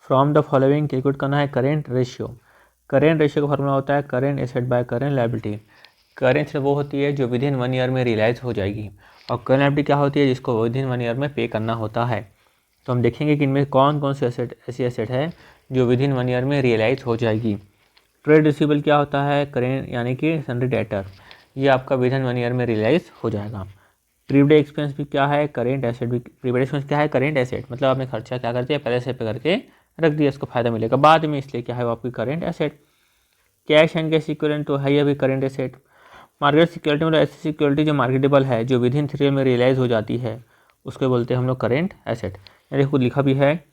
From the following calculate करना है current ratio. Current ratio का फॉर्मूला होता है current asset by current liability. Current asset वो होती है जो विद इन 1 ईयर में रियलाइज हो जाएगी, और करेंट लायबिलिटी क्या होती है जिसको विद इन 1 ईयर में पे करना होता है। तो हम देखेंगे कि इनमें कौन कौन सी ऐसी एसेट है जो विद इन 1 ईयर में रियलाइज हो जाएगी। ट्रेड रिसीवेबल क्या होता है, करेंट यानी कि सन्ड्री डेटर, ये आपका विद इन 1 ईयर में रियलाइज हो जाएगा। प्रीपेड एक्सपेंस भी क्या है, करेंट एसेट भी। प्रीपेड एक्सपेंस क्या है, करेंट एसेट, मतलब आपने खर्चा क्या कर दिया पहले से पे करके रख दिया, इसको फायदा मिलेगा बाद में, इसलिए क्या है वो आपकी current asset. Cash and cash equivalent तो है ही अभी करेंट एसेट। मार्केट सिक्योरिटी मतलब ऐसी सिक्योरिटी जो मार्केटेबल है, जो विद इन 3 ईयर में रियलाइज हो जाती है, उसको बोलते हैं हम लोग करेंट एसेट। यानी खुद लिखा भी है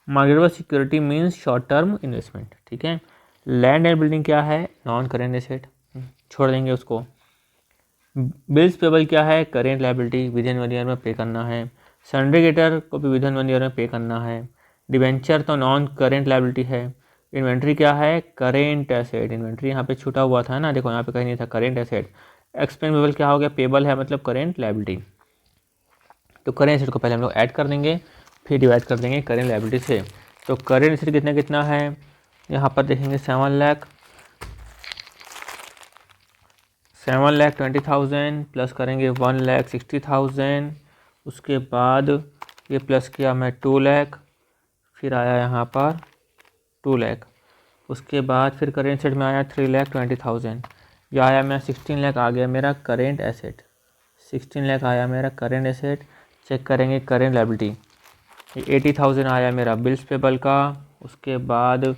marketable security means short term investment, ठीक है। लैंड एंड बिल्डिंग क्या है, नॉन करेंट एसेट, छोड़ देंगे उसको। बिल्स पेबल क्या है, current liability, with in 1 year में पे करना है। सन्ड्री डेटर को भी विद इन 1 ईयर में पे करना है। डिवेंचर तो नॉन करेंट लायबिलिटी है। इन्वेंट्री क्या है, करेंट एसेट, इन्वेंट्री यहाँ पे छूटा हुआ था ना, देखो यहाँ पे कहीं नहीं था, करेंट एसेट। एक्सपेंस पेबल क्या हो गया, पेबल है मतलब करेंट लायबिलिटी। तो करेंट एसेट को पहले हम लोग ऐड कर देंगे, फिर डिवाइड कर देंगे करेंट लायबिलिटी से। तो करेंट एसेट कितना कितना है, यहाँ पर देखेंगे 7,20,000 प्लस करेंगे 1,60,000, उसके बाद ये प्लस किया मैं 2 लाख, फिर आया यहाँ पर 2 लाख, उसके बाद फिर करेंट एसेट में आया 3,20,000, ये आया मेरा 16 लाख, आ गया मेरा करेंट एसेट। 16 लाख आया मेरा करेंट एसेट। चेक करेंगे करेंट लायबिलिटी, 80,000 आया मेरा बिल्स पेबल का, उसके बाद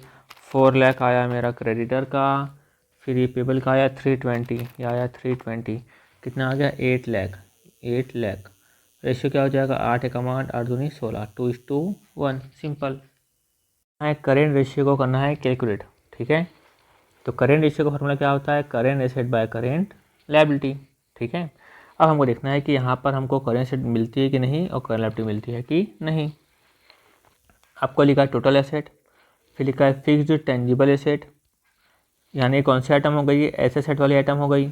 4 लाख आया मेरा क्रेडिटर का, फिर ये पेबल का आया 320, ये आया 320, कितना आ गया 8 लाख। 8 लाख रेशियो क्या हो जाएगा, 8 एकम 8, 8 दूनी 16, 2:1, सिंपल। करेंट रेशियो को करना है कैलकुलेट, ठीक है। तो करेंट रेशियो का फॉर्मूला क्या होता है, current asset by current liability, ठीक है। अब हमको देखना है कि यहाँ पर हमको करेंट एसेट मिलती है कि नहीं और करेंट लायबिलिटी मिलती है कि नहीं। आपको लिखा है टोटल एसेट, फिर लिखा है फिक्स्ड टेंजिबल एसेट, यानी कौन सी आइटम हो गई, ऐसे सेट वाली आइटम हो गई।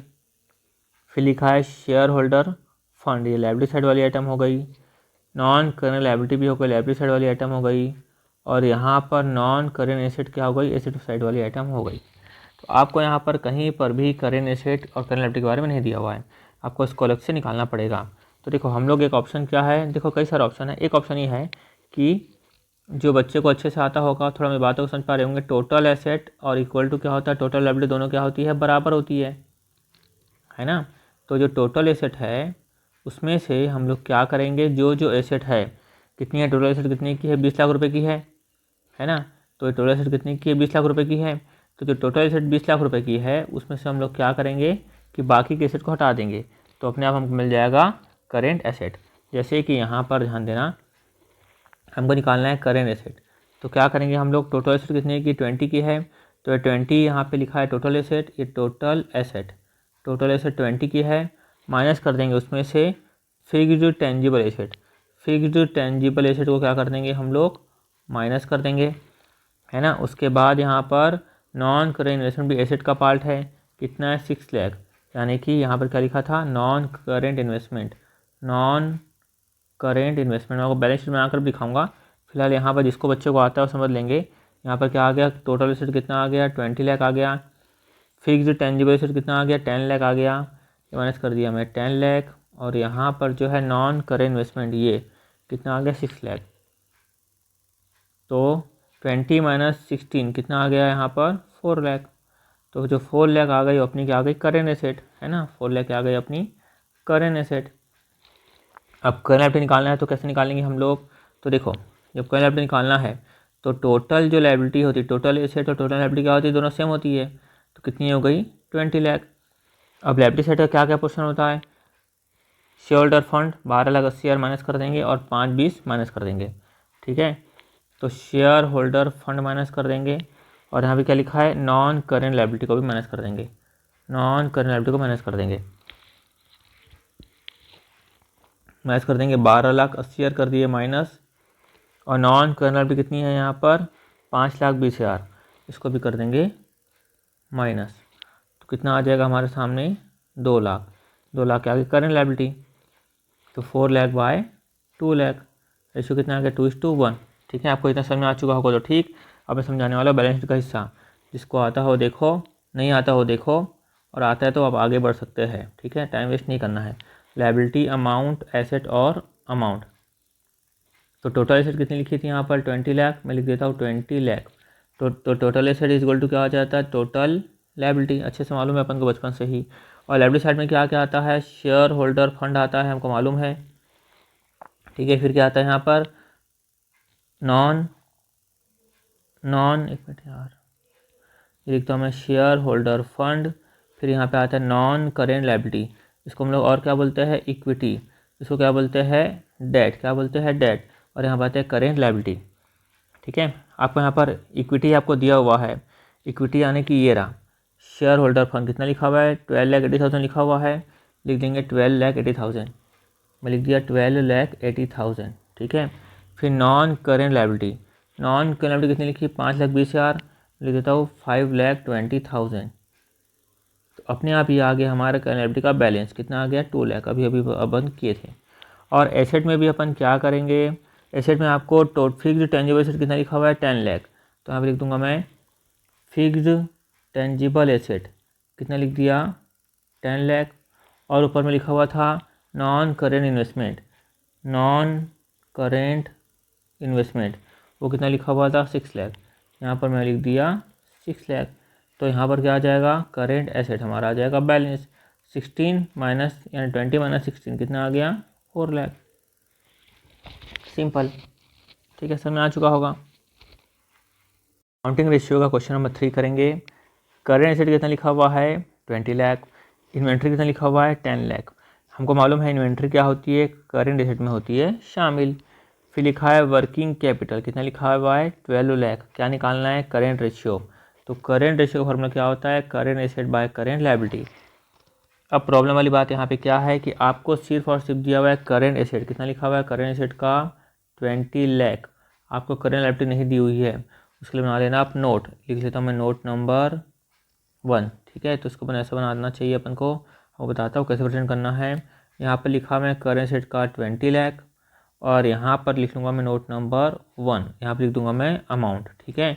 फिर लिखा है शेयर होल्डर फंड, ये लायबिलिटी साइड वाली आइटम हो गई। नॉन करेंट लायबिलिटी भी हो गई, लायबिलिटी साइड वाली आइटम हो गई। और यहाँ पर नॉन करेंट एसेट क्या हो गई, एसेट साइड वाली आइटम हो गई। तो आपको यहाँ पर कहीं पर भी करेंट एसेट और करेंट लायबिलिटी के बारे में नहीं दिया हुआ है, आपको इसको अलग से निकालना पड़ेगा। तो देखो हम लोग एक ऑप्शन क्या है, देखो कई सारे ऑप्शन है, एक ऑप्शन ये है कि जो बच्चे को अच्छे से आता होगा, थोड़ा मेरी बातों को समझ पा रहे होंगे, टोटल एसेट और इक्वल टू क्या होता है, टोटल लायबिलिटी दोनों क्या होती है, बराबर होती है ना। तो जो टोटल एसेट है उसमें से हम लोग क्या करेंगे, जो जो एसेट है कितनी है, टोटल एसेट कितनी की है, 20 लाख रुपए की है ना। तो टोटल एसेट कितनी की है, 20 लाख रुपए की है। तो जो टोटल एसेट 20 लाख रुपए की है उसमें से हम लोग क्या करेंगे कि बाकी के एसेट को हटा देंगे, तो अपने आप हमको मिल जाएगा करेंट एसेट। जैसे कि यहाँ पर ध्यान देना, हमको निकालना है करेंट एसेट, तो क्या करेंगे हम लोग, टोटल एसेट कितने की, 20 की है, तो 20 यहाँ पे लिखा है टोटल एसेट, ये टोटल एसेट 20 की है, माइनस कर देंगे उसमें से fixed tangible asset. Fixed tangible asset को क्या कर देंगे हम लोग, माइनस कर देंगे, है ना। उसके बाद यहाँ पर नॉन करेंट इन्वेस्टमेंट भी एसेट का पार्ट है, कितना है 6 लाख, यानी कि यहाँ पर क्या लिखा था, non current investment. Non current investment मैं आपको बैलेंस शीट बनाकर दिखाऊंगा, फिलहाल यहाँ पर जिसको बच्चे को आता है वो समझ लेंगे। यहाँ पर क्या आ गया, टोटल एसेट कितना आ गया, 20 लाख आ गया। फिक्स्ड टेंजिबल एसेट कितना आ गया, 10 लाख आ गया, माइनस कर दिया मैं 10 लाख। और यहाँ पर जो है नॉन करेंट इन्वेस्टमेंट ये कितना आ गया, 6 लाख। तो 20 माइनस 16 कितना आ गया यहाँ पर, 4 लाख। तो जो 4 लाख आ गई अपनी क्या आ गई, करेंट एसेट, है ना। 4 लाख आ गई अपनी करेंट एसेट। अब करेंट लायबिलिटी निकालना है तो कैसे निकालेंगे हम लोग, तो देखो जब करेंट लायबिलिटी निकालना है तो टोटल जो लायबिलिटी होती है, टोटल एसेट और टोटल लायबिलिटी क्या होती है, दोनों सेम होती है, तो कितनी हो गई 20 लाख। अब लायबिलिटी साइड का क्या क्या पोर्शन होता है, शेयर होल्डर फंड 12,80,000 माइनस कर देंगे और 5,20 माइनस कर देंगे, ठीक है। तो शेयर होल्डर फंड माइनस कर देंगे, और यहाँ पे क्या लिखा है, नॉन करेंट लायबिलिटी को भी माइनस कर देंगे, नॉन करेंट लायबिलिटी को माइनस कर देंगे, माइनस कर देंगे 12,80,000 कर दिए माइनस, और नॉन करेंट लायबिलिटी कितनी है यहाँ पर 5,20,000, इसको भी कर देंगे माइनस। तो कितना आ जाएगा हमारे सामने, 2 लाख। 2 लाख के आगे करेंट लायबिलिटी, तो 4 लाख बाय 2 लाख, रेशियो कितना आ गया, 2:1। ठीक है, आपको इतना समझ में आ चुका होगा तो ठीक। अब मैं समझाने वाला बैलेंस शीट का हिस्सा, जिसको आता हो देखो, नहीं आता हो देखो, और आता है तो आप आगे बढ़ सकते हैं। ठीक है, टाइम वेस्ट नहीं करना है। लायबिलिटी, अमाउंट, एसेट और अमाउंट। तो टोटल एसेट कितनी लिखी थी यहाँ पर 20 लाख, मैं लिख देता हूँ 20 लाख। तो total asset is equal to क्या आ जाता है, टोटल लायबिलिटी। अच्छे से मालूम है अपन को बचपन से ही। और लायबिलिटी साइड में क्या क्या आता है, शेयर होल्डर फंड आता है, हमको मालूम है। ठीक है, फिर क्या आता है यहाँ पर, नॉन एक मिनट यार, ये लिखता हूँ मैं, शेयर होल्डर फंड। फिर यहाँ पे आता है नॉन करेंट लायबिलिटी, इसको हम लोग और क्या बोलते हैं, इक्विटी। इसको क्या बोलते हैं, डेट। क्या बोलते हैं, डेट। और यहाँ पे आता है करेंट लायबिलिटी। ठीक है, आपको यहाँ पर इक्विटी आपको दिया हुआ है, इक्विटी यानी कि ये रहा। शेयर होल्डर फंड कितना लिखा हुआ है, 12,80,000 लिखा हुआ है, लिख देंगे 12,80,000। मैं लिख दिया 12,80,000। ठीक है, फिर non current liability, non current liability कितनी लिखी, 5,20,000, लिख देता हूँ 5,20,000। तो अपने आप ही आ गया हमारा करेंट लायबिलिटी का बैलेंस, कितना आ गया, 2 लाख। अभी अभी अपन किए थे। और एसेट में भी अपन क्या करेंगे, एसेट में आपको फिक्स्ड टेंजिबल एसेट कितना लिखा हुआ है, 10 लाख। तो यहाँ पर लिख दूंगा मैं फिक्स्ड टेंजिबल एसेट कितना लिख दिया, 10 लाख। और ऊपर में लिखा हुआ था non current investment, non current investment, वो कितना लिखा हुआ था, 6 लाख। यहाँ पर मैं लिख दिया 6 लाख। तो यहाँ पर क्या आ जाएगा, करेंट एसेट हमारा आ जाएगा बैलेंस 16 माइनस, यानी 20 माइनस 16 कितना आ गया, 4 लाख। सिंपल। ठीक है, समझ आ चुका होगा। काउंटिंग रेशियो का क्वेश्चन नंबर 3 करेंगे। करेंट एसेट कितना लिखा हुआ है, 20 लाख। इन्वेंट्री कितना लिखा हुआ है, 10 लाख। हमको मालूम है इन्वेंट्री क्या होती है, करेंट एसेट में होती है शामिल। फिर लिखा है वर्किंग कैपिटल कितना लिखा हुआ है, 12 लाख। क्या निकालना है, करेंट रेशियो। तो करेंट रेशियो का फॉर्मूला क्या होता है, current asset by current liability. अब प्रॉब्लम वाली बात यहाँ पे क्या है कि आपको सिर्फ और सिर्फ दिया हुआ है करेंट एसेट, कितना लिखा हुआ है, करेंट एसेट का 20 लाख। आपको करेंट लायबिलिटी नहीं दी हुई है, उसके लिए बना लेना आप नोट। लिख लेता हूँ मैं नोट नंबर 1। ठीक है, तो इसको अपन ऐसा बनाना चाहिए अपन को। वो बताता हूँ कैसे प्रेजेंट करना है। यहाँ पर लिखा मैं करेंट एसेट का 20 लाख, और यहाँ पर लिख लूँगा मैं नोट नंबर 1, यहाँ पर लिख दूँगा मैं अमाउंट। ठीक है,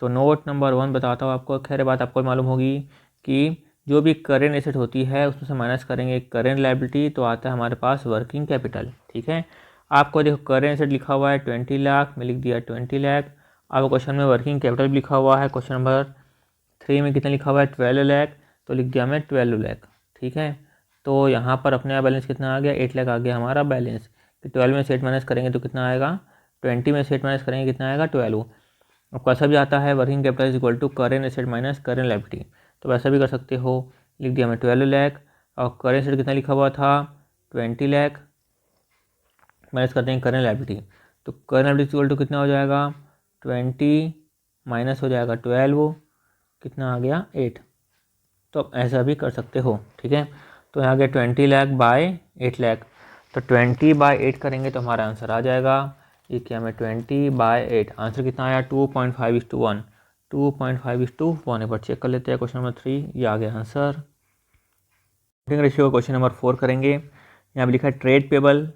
तो नोट नंबर 1 बताता हूँ आपको। खैर बात आपको मालूम होगी कि जो भी करेंट एसेट होती है उसमें से माइनस करेंगे करेंट लायबिलिटी, तो आता है हमारे पास वर्किंग कैपिटल। ठीक है, आपको देखो करेंट एसेट लिखा हुआ है 20 लाख, में लिख दिया 20 लाख। आपको क्वेश्चन में वर्किंग कैपिटल भी लिखा हुआ है, क्वेश्चन नंबर 3 में कितना लिखा हुआ है, 12 लाख, तो लिख दिया मैं 12 लाख। ठीक है, तो यहाँ पर अपने बैलेंस कितना आ गया, 8 लाख आ गया हमारा बैलेंस। तो 12 में से 8 माइनस करेंगे तो कितना आएगा, 20 में से 8 माइनस करेंगे कितना आएगा, 12। अब कैसा भी आता है working capital is equal to current asset minus current liability, तो वैसा भी कर सकते हो। लिख दिया मैं 12 लाख, और करेंट एसेट कितना लिखा हुआ था, 20 लाख, माइनस करते हैं करेंट लायबिलिटी। तो करेंट लायबिलिटी इक्वल टू कितना हो जाएगा, 20 माइनस हो जाएगा 12, कितना आ गया, 8। तो आप ऐसा भी कर सकते हो। ठीक है, तो यहाँ आ गया 20 लाख बाय 8 लाख। तो 20 बाय 8 करेंगे तो हमारा आंसर आ जाएगा, ये क्या मैं 20 बाय 8, आंसर कितना आया 2.5:1, 2.5:1। एक बार चेक कर लेते हैं क्वेश्चन नंबर 3, ये आ गया answer. Counting ratio question number 4 करेंगे। यहाँ पर लिखा है ट्रेड पेबल,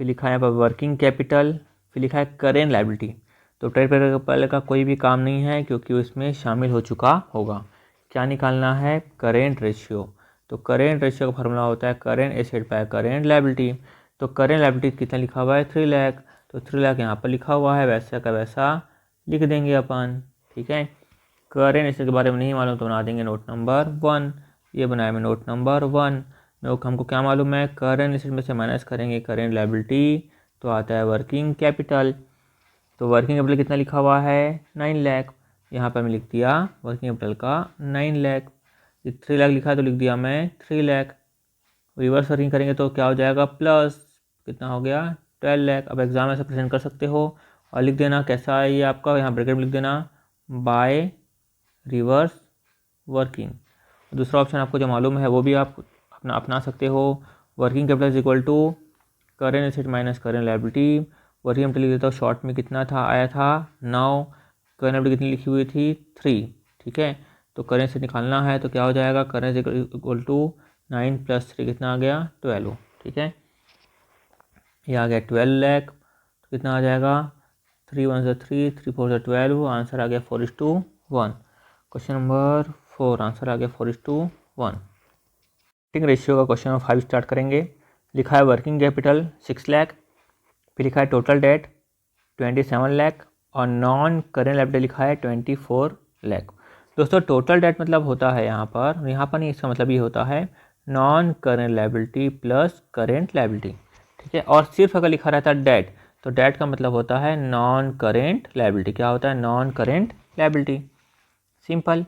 फिर लिखा है यहाँ पर वर्किंग कैपिटल, फिर लिखा है करेंट लायबिलिटी। तो ट्रेड पेबल का कोई भी काम नहीं है क्योंकि उसमें शामिल हो चुका होगा। क्या निकालना है, करेंट रेशियो। तो करेंट रेशियो का फॉर्मूला होता है current asset by current liability. तो करेंट लायबिलिटी कितना लिखा हुआ है, 3 लाख, तो 3 लाख यहाँ पर लिखा हुआ है, वैसा का वैसा लिख देंगे अपन। ठीक है, करेंट एसेट के बारे में नहीं मालूम तो बना देंगे नोट नंबर 1, ये बनाया मैं नोट नंबर 1। हमको क्या मालूम है, करेंट एसेट में से माइनस करेंगे करेंट लायबिलिटी, तो आता है वर्किंग कैपिटल। तो वर्किंग कैपिटल कितना लिखा हुआ है, 9 लाख। यहाँ पर मैं लिख दिया वर्किंग कैपिटल का 9 लाख। 3 लाख लिखा है तो लिख दिया मैं 3 लाख। रिवर्स वर्किंग करेंगे तो क्या हो जाएगा, प्लस कितना हो गया, 12 लाख। अब एग्जाम ऐसे प्रेजेंट कर सकते हो और लिख देना कैसा है ये आपका, यहाँ ब्रैकेट में लिख देना बाय रिवर्स वर्किंग। दूसरा ऑप्शन आपको जो मालूम है वो भी आप अपना सकते हो। Working capital is equal to current asset minus current liability. Working capital लिख देता हूँ, शॉर्ट में कितना था, आया था 9, करेंट लायबिलिटी कितनी लिखी हुई थी, 3। ठीक है, तो करेंट एसेट निकालना है तो क्या हो जाएगा, करेंट इक्वल टू 9 + 3 कितना आ गया, 12। ठीक है, ये आ गया 12 लाख। तो कितना आ जाएगा, 3 1 से 3, 3 4 से 12, आंसर आ गया 4:1। क्वेश्चन नंबर 4 आंसर आ गया 4:1। वर्किंग रेशियो का क्वेश्चन नंबर 5 स्टार्ट करेंगे। लिखा है वर्किंग कैपिटल 6 लाख, फिर लिखा है टोटल डेट 27 लाख और नॉन करेंट लायबिलिटी लिखा है 24 लाख। दोस्तों टोटल डेट मतलब होता है यहाँ पर नहीं, इसका मतलब ये होता है non current liability plus current liability, ठीक है। और सिर्फ अगर लिखा रहता है डेट, तो डेट का मतलब होता है नॉन करेंट लायबिलिटी। क्या होता है? Non current liability, simple.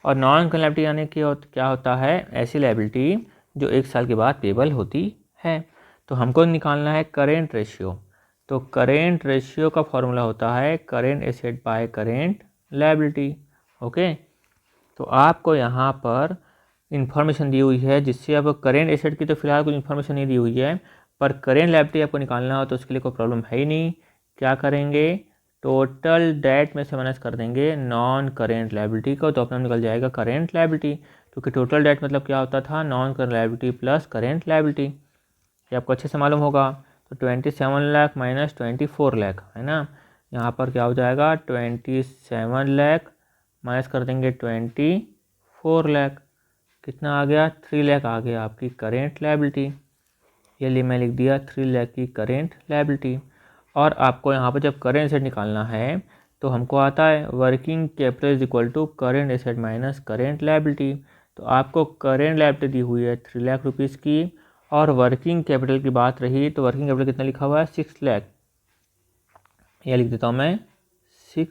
और नॉन करेंट लायबिलिटी यानी कि क्या होता है? ऐसी लायबिलिटी जो 1 साल के बाद पेबल होती है। तो हमको निकालना है करेंट रेशियो। तो करेंट रेशियो का फॉर्मूला होता है current asset by current liability. Okay, तो आपको यहाँ पर इंफॉर्मेशन दी हुई है, जिससे अब करेंट एसेट की तो फिलहाल कुछ इन्फॉर्मेशन नहीं दी हुई है, पर करेंट लायबिलिटी आपको निकालना हो तो उसके लिए कोई प्रॉब्लम है ही नहीं। क्या करेंगे? टोटल डेट में से माइनस कर देंगे नॉन करेंट लायबिलिटी को, तो अपना निकल जाएगा करेंट लायबिलिटी। क्योंकि टोटल डेट मतलब क्या होता था? Non current liability plus current liability. ये आपको अच्छे से मालूम होगा। तो 27 लाख माइनस 24 लाख है ना, यहाँ पर क्या हो जाएगा? 27 लाख माइनस कर देंगे 24 लाख, कितना आ गया? 3 लाख आ गया आपकी करेंट लायबिलिटी। ये लिए मैं लिख दिया 3 लाख की करेंट लायबिलिटी। और आपको यहाँ पर जब करेंट एसेट निकालना है तो हमको आता है working capital is equal to current asset minus current liability. तो आपको करेंट लायबिलिटी दी हुई है 3 लाख रुपीज़ की, और वर्किंग कैपिटल की बात रही तो वर्किंग कैपिटल कितना लिखा हुआ है? 6 लाख। यह लिख देता हूँ मैं 6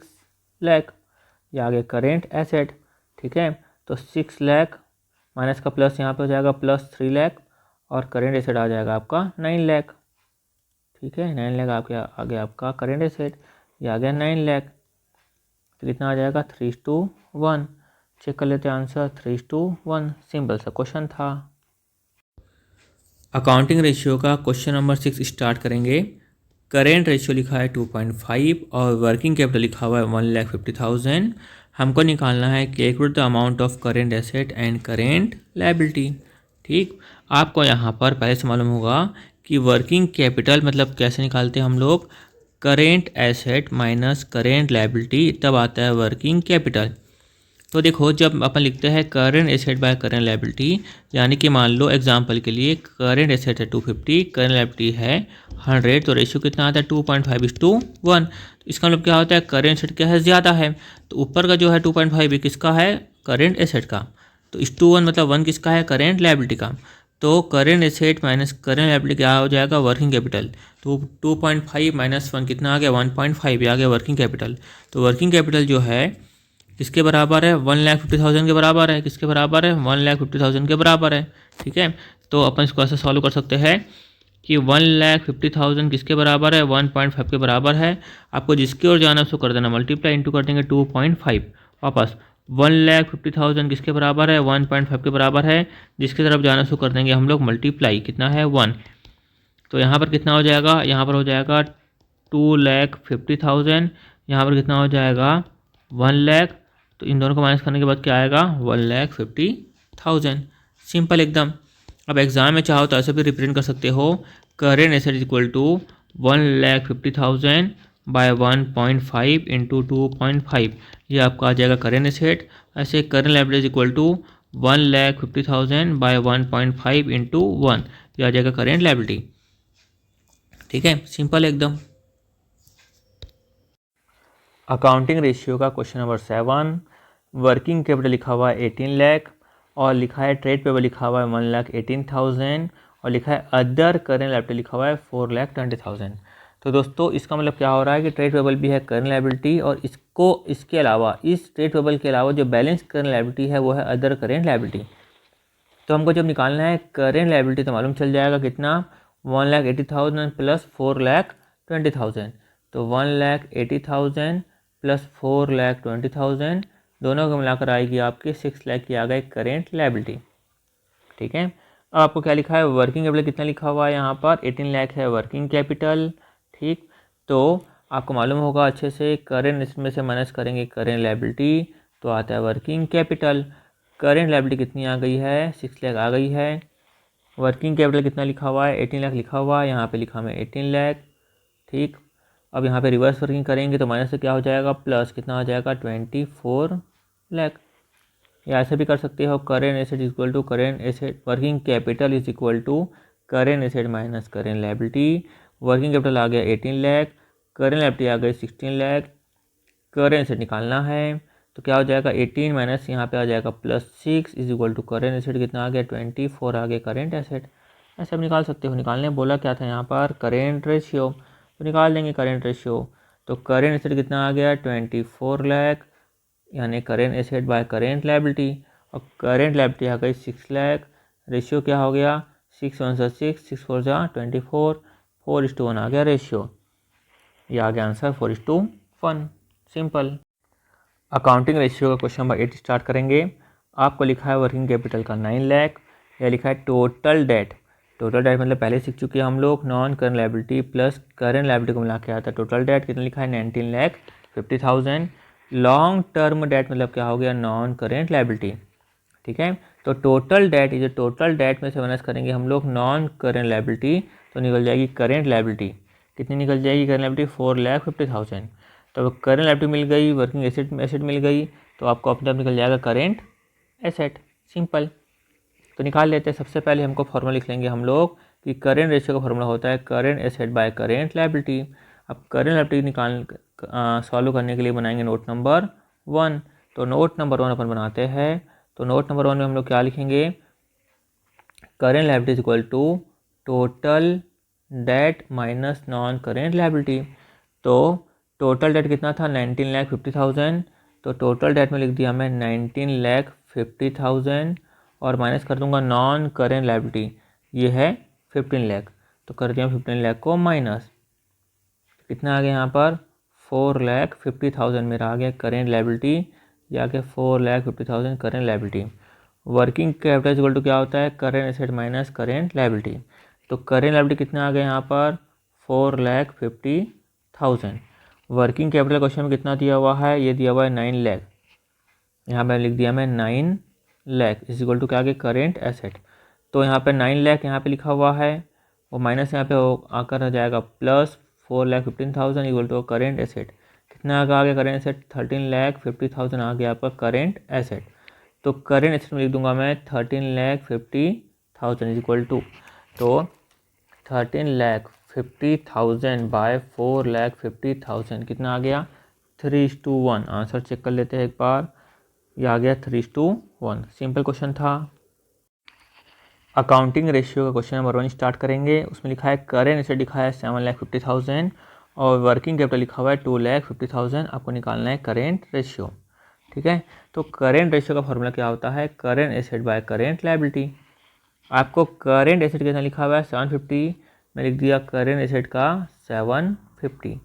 लाख। ये आगे करेंट एसेट, ठीक है। तो 6 लाख माइनस का प्लस यहाँ पे हो जाएगा प्लस 3 लाख, और करेंट एसेट आ जाएगा आपका 9 लाख, ठीक है। 9 लाख आपके आ गया आपका करेंट एसेट, ये आ गया 9 लाख। तो कितना आ जाएगा? 3:1। चेक कर लेते हैं आंसर, 3:1। सिंपल सा क्वेश्चन था। अकाउंटिंग रेशियो का क्वेश्चन नंबर 6 स्टार्ट करेंगे। करेंट रेशियो लिखा है 2.5 और वर्किंग कैपिटल लिखा हुआ है 1,50,000। हमको निकालना है calculate the amount of current asset and current liability, ठीक। आपको यहाँ पर पहले से मालूम होगा कि वर्किंग कैपिटल मतलब कैसे निकालते हैं हम लोग? Current asset minus current liability, तब आता है वर्किंग कैपिटल। तो देखो जब अपन लिखते हैं current asset by current liability, यानी कि मान लो एग्जांपल के लिए करेंट एसेट है 250, करेंट लायबिलिटी है 100, तो रेशियो कितना आता है? 2.5:1। तो इसका मतलब क्या होता है? करेंट एसेट क्या है? ज़्यादा है। तो ऊपर का जो है 2.5 ये किसका है? करेंट एसेट का। तो 1:1 मतलब 1 किसका है? करेंट लायबिलिटी का। तो current asset minus current liability क्या हो जाएगा? Working capital. तो 2.5 माइनस 1 कितना आ गया? 1.5, ये आ गया वर्किंग कैपिटल। तो वर्किंग कैपिटल जो है किसके बराबर है? 1,50,000 के बराबर है। किसके बराबर है? 1,50,000 के बराबर है, ठीक है। तो अपन इसको ऐसे सॉल्व कर सकते हैं कि 1,50,000 किसके बराबर है? 1.5 के बराबर है। आपको जिसकी ओर जाना उसको कर देना मल्टीप्लाई, इंटू कर देंगे 2.5। वापस 1,50,000 किसके बराबर है? 1.5 के बराबर है। जिसकी तरफ जाना उसको कर देंगे हम लोग मल्टीप्लाई, कितना है? 1। तो यहाँ पर कितना हो जाएगा? यहाँ पर हो जाएगा 2,50,000। यहाँ पर कितना हो जाएगा? 1 लाख। तो इन दोनों को माइनस करने के बाद क्या आएगा? 1,50,000। सिंपल एकदम। अब एग्जाम में चाहो तो ऐसे भी रिप्रेजेंट कर सकते हो, current asset equal to 1,50,000 by 1.5 into 2.5, ये आपका आ जाएगा करेंट एसेट। ऐसे current liability equal to 1,50,000 by 1.5 into 1, ये आ जाएगा करेंट लायबिलिटी, ठीक है। सिंपल एकदम। अकाउंटिंग रेशियो का क्वेश्चन नंबर 7। वर्किंग कैपिटल लिखा हुआ है 18 लाख और लिखा है ट्रेड पेबल लिखा हुआ है 1,18,000 और लिखा है अदर करेंट लायबिलिटी लिखा हुआ है 4,20,000। तो दोस्तों इसका मतलब क्या हो रहा है कि ट्रेड पेबल भी है करेंट लायबिलिटी, और इसके अलावा इस ट्रेड पेबल के अलावा जो बैलेंस करेंट लायबिलिटी है वो है अदर करेंट लायबिलिटी। तो हमको जब निकालना है करेंट लायबिलिटी तो मालूम चल जाएगा कितना? 1,80,000 प्लस 4,20,000। तो 1,80,000 प्लस 4,20,000 दोनों को मिलाकर आएगी आपकी 6 लाख की आ गई करेंट लायबिलिटी, ठीक है। अब आपको क्या लिखा है? वर्किंग कैपिटल कितना लिखा हुआ है यहाँ पर? 18 लाख है वर्किंग कैपिटल, ठीक। तो आपको मालूम होगा अच्छे से, करेंट इसमें से माइनस करेंगे करेंट लायबिलिटी तो आता है वर्किंग कैपिटल। करेंट लायबिलिटी कितनी आ गई है? 6 लाख आ गई है। वर्किंग कैपिटल कितना लिखा हुआ है? 18 लाख लिखा हुआ है, यहाँ पे लिखा है 18 लाख, ठीक। अब यहाँ पे रिवर्स वर्किंग करेंगे तो माइनस से क्या हो जाएगा प्लस, कितना हो जाएगा 24 लाख। या ऐसे भी कर सकते हो, current asset equal to current asset, working capital is equal to current asset minus current liability. Working capital आ गया 18 लाख, करेंट लायबिलिटी आ गई 16 लाख, करेंट एसेट निकालना है तो क्या हो जाएगा 18 माइनस यहाँ पे आ जाएगा +6 is equal to current asset कितना आ गया 24 आ गया करेंट एसेट। ऐसे आप निकाल सकते हो। निकालने बोला क्या था यहाँ पर करेंट रेशियो, तो निकाल देंगे करेंट रेशियो। तो करेंट एसेट कितना आ गया 24 लाख, यानी current asset by current liability, और करेंट लायबिलिटी आ गई 6 लाख। रेशियो क्या हो गया 6 1 सा 6, 6 4 जा 24, 4:1 आ गया रेशियो। ये आ गया आंसर 4:1, सिंपल। अकाउंटिंग रेशियो का क्वेश्चन नंबर 8 स्टार्ट करेंगे। आपको लिखा है वर्किंग कैपिटल का 9 लाख, या लिखा है टोटल डेट। टोटल डेट मतलब पहले सीख चुके हैं हम लोग, non current liability plus current liability को मिला के आता है टोटल डेट। कितना लिखा है 19,50,000। लॉन्ग टर्म डेट मतलब क्या हो गया नॉन करेंट लायबिलिटी, ठीक है। तो टोटल डेट, ये जो टोटल डेट में से माइनस करेंगे हम लोग नॉन करेंट लायबिलिटी, तो निकल जाएगी करेंट लायबिलिटी। कितनी निकल जाएगी करेंट लायबिलिटी 4,50,000। तो करेंट लायबिलिटी मिल गई, वर्किंग एसेट मिल गई, तो आपको अपने आप निकल जाएगा करेंट एसेट, सिंपल। तो निकाल लेते हैं। सबसे पहले हमको फॉर्मूला लिख लेंगे हम लोग कि करेंट रेशियो का फॉर्मूला होता है current asset by current liability. अब करेंट लायबिलिटी सॉल्व करने के लिए बनाएंगे नोट नंबर 1। तो नोट नंबर 1 अपन बनाते हैं। तो नोट नंबर 1 में हम लोग क्या लिखेंगे, current liability is equal to total debt minus non current liability. तो टोटल डेट कितना था 19,50,000, तो टोटल डेट में लिख दिया मैं 19,50,000 और माइनस कर दूंगा नॉन करेंट लायबिलिटी, ये है 15 लाख। तो कर दिया 15 लाख को माइनस, कितना आ गया यहाँ पर 4,50,000 मेरा आ गया करेंट लायबिलिटी, ये आ गया 4,50,000 current liability. Working capital equal to क्या होता है current asset minus current liability. तो करेंट लायबिलिटी कितना आ गया यहाँ पर 4,50,000। वर्किंग कैपिटल क्वेश्चन में कितना दिया हुआ है, ये दिया हुआ है 9 लाख, यहाँ पर लिख दिया मैं 9 लाख इज इक्वल टू क्या आ गया करेंट एसेट। तो यहाँ पे 9 लाख यहाँ पे लिखा हुआ है, वो माइनस यहाँ पे आकर आ जाएगा plus 4,15,000 equal to current asset. कितना आ गया करेंट एसेट 13,50,000 आ गया आपका करेंट एसेट। तो करेंट एसेट में लिख दूंगा मैं 13,50,000 इज इक्वल टू, तो 13,50,000 बाय 4,50,000 कितना आ गया 3:1। आंसर चेक कर लेते हैं एक बार, ये आ गया 3:1। सिंपल क्वेश्चन था। अकाउंटिंग रेशियो का क्वेश्चन नंबर 1 स्टार्ट करेंगे। उसमें लिखा है करेंट एसेट लिखा है 7,50,000 और वर्किंग कैपिटल लिखा हुआ है 2,50,000। आपको निकालना है करेंट रेशियो, ठीक है। तो करेंट रेशियो का फॉर्मूला क्या होता है current asset by current liability. आपको करेंट एसेट कितना लिखा हुआ है 750, मैं लिख दिया करेंट एसेट का 750।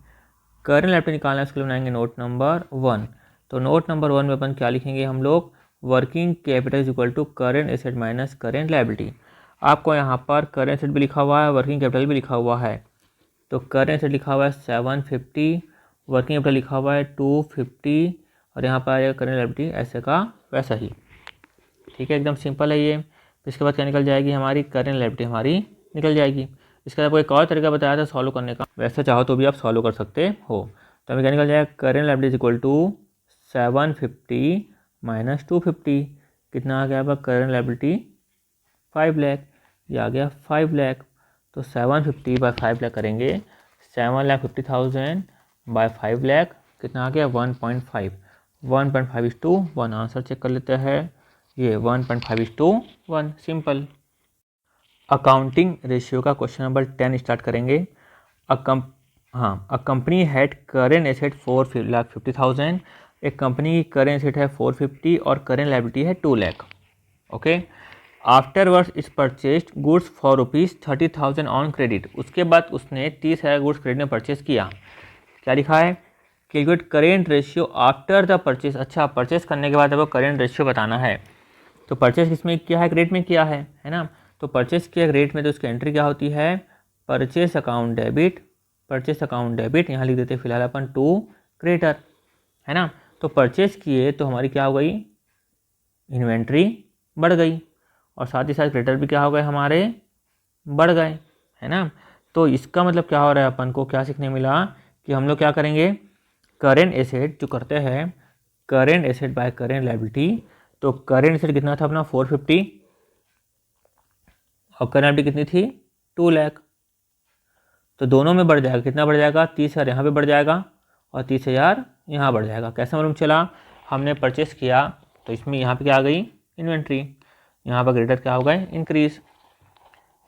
करेंट लायबिलिटी निकालना है, उसके लिए बनाएंगे नोट नंबर 1। तो नोट नंबर 1 में अपन क्या लिखेंगे हम लोग working capital is equal to current asset minus current liability. आपको यहाँ पर करेंट एसेट भी लिखा हुआ है, वर्किंग कैपिटल भी लिखा हुआ है। तो करेंट एसेट लिखा हुआ है 750, वर्किंग कैपिटल लिखा हुआ है 250 और यहाँ पर आएगा करेंट लायबिलिटी ऐसे का वैसा ही, ठीक है। एकदम सिंपल है ये। इसके बाद क्या निकल जाएगी हमारी करेंट लायबिलिटी हमारी निकल जाएगी। इसके बाद आपको एक और तरीका बताया था सॉल्व करने का, वैसे चाहो तो भी आप सॉल्व कर सकते हो। तो हमें क्या निकल जाएगा current liability is equal to 750 minus 250, कितना आ गया आपका करेंट लायबिलिटी 5 लाख, ये आ गया 5 लाख। तो 750 बाय 5 लाख करेंगे, 7,50,000 बाय 5 लाख कितना आ गया 1.5, 1.5:1। आंसर चेक कर लेते हैं, ये 1.5:1, सिंपल। अकाउंटिंग रेशियो का क्वेश्चन नंबर 10 स्टार्ट करेंगे। A company had current asset 4,50,000। एक कंपनी की करेंट एसेट है 450 और करेंट लायबिलिटी है 2 lakh, okay. Afterwards is purchased goods for ₹30,000 on credit. उसके बाद उसने 30,000 गुड्स क्रेडिट में परचेज किया। क्या लिखा है calculate current ratio after the purchase. अच्छा, परचेज करने के बाद आपको करेंट रेशियो बताना है। तो परचेज किसमें किया है क्रेडिट में किया है ना। तो परचेज किया क्रेडिट में, तो उसकी एंट्री क्या होती है purchase account debit, purchase account debit यहाँ लिख देते हैं फिलहाल अपन टू क्रेडिटर, है ना। तो परचेज किए तो हमारी क्या हो गई इन्वेंट्री बढ़ गई और साथ ही साथ क्रेडिटर भी क्या हो गए हमारे बढ़ गए, है ना। तो इसका मतलब क्या हो रहा है अपन को क्या सीखने मिला कि हम लोग क्या करेंगे, करेंट एसेट जो करते हैं, current asset by current liability, तो करेंट एसेट कितना था अपना 450 और करेंट लायबिलिटी कितनी थी 2 लाख, तो दोनों में बढ़ जाएगा, कितना बढ़ जाएगा 30,000 यहाँ पे बढ़ जाएगा और 30,000 यहाँ बढ़ जाएगा। कैसे मालूम चला, हमने परचेस किया तो इसमें यहाँ पे क्या आ गई इन्वेंट्री, यहाँ पर क्रेडिटर क्या हो गए इंक्रीज,